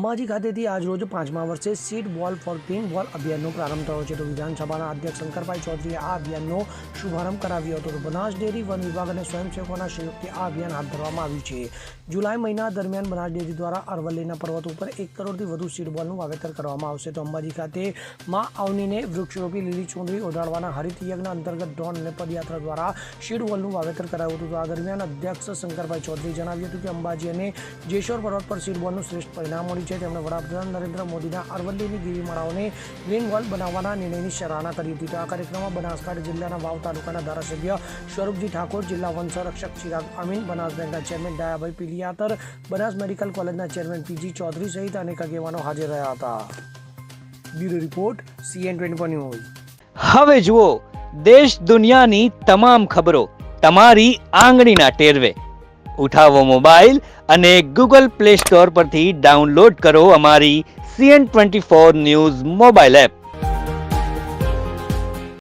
અંબાજી ખાતેથી આજરોજ 5મા વર્ષે સીડ બોલ ફોર ક્લીન બોલ અભિયાનનો પ્રારંભ થયો છે. તો વિધાનસભાના અધ્યક્ષ શંકરભાઈ ચૌધરીએ આ અભિયાનનો શુભારંભ કરાવ્યો હતો. તો બનાસ ડેરી, વન વિભાગ અને સ્વયંસેવકોના સહયોગથી આ અભિયાન હાથ ધરવામાં આવ્યું છે. જુલાઈ મહિના દરમિયાન બનાસ ડેરી દ્વારા અરવલ્લીના પર્વત ઉપર 1 કરોડથી વધુ સીડ બોલનું વાવેતર કરવામાં આવશે. તો અંબાજી ખાતે માં અવનીને વૃક્ષરોપી લીલી ચોંદડી ઓઢાડવાના હરિત યજ્ઞ અંતર્ગત ડ્રોન અને પદયાત્રા દ્વારા સીડ બોલનું વાવેતર કરાયું હતું. તો આ દરમિયાન અધ્યક્ષ શંકરભાઈ ચૌધરીએ જણાવ્યું હતું કે અંબાજી અને જેશોર પર્વત પર સીડ બોલનું શ્રેષ્ઠ પરિણામ મળ્યું છે. તેમણે વડાપ્રધાન નરેન્દ્ર મોદીના અરવલ્લીની ગિરિમાળાઓને ગ્રીન વોલ બનાવવાના નિર્ણયની સરાહના કરી હતી. તો આ કાર્યક્રમમાં બનાસકાંઠા જિલ્લાના વાવ તાલુકાના ધારાસભ્ય સ્વરૂપજી ઠાકોર, જિલ્લા વન સંરક્ષક ચિરાગ અમીન, બનાસ બેંકના ચેરમેન ડાયાભાઈ પિલિયાતર, બનાસ મેડિકલ કોલેજના ચેરમેન પીજી ચૌધરી સહિત અનેક આગેવાનો હાજર રહ્યા હતા. Bureau report CN24 news. હવે જુઓ દેશ દુનિયાની તમામ ખબરો તમારી આંગળીના ટેરવે. ઉઠાવો મોબાઈલ અને Google Play Store પરથી ડાઉનલોડ કરો અમારી CN24 ન્યૂઝ મોબાઈલ એપ.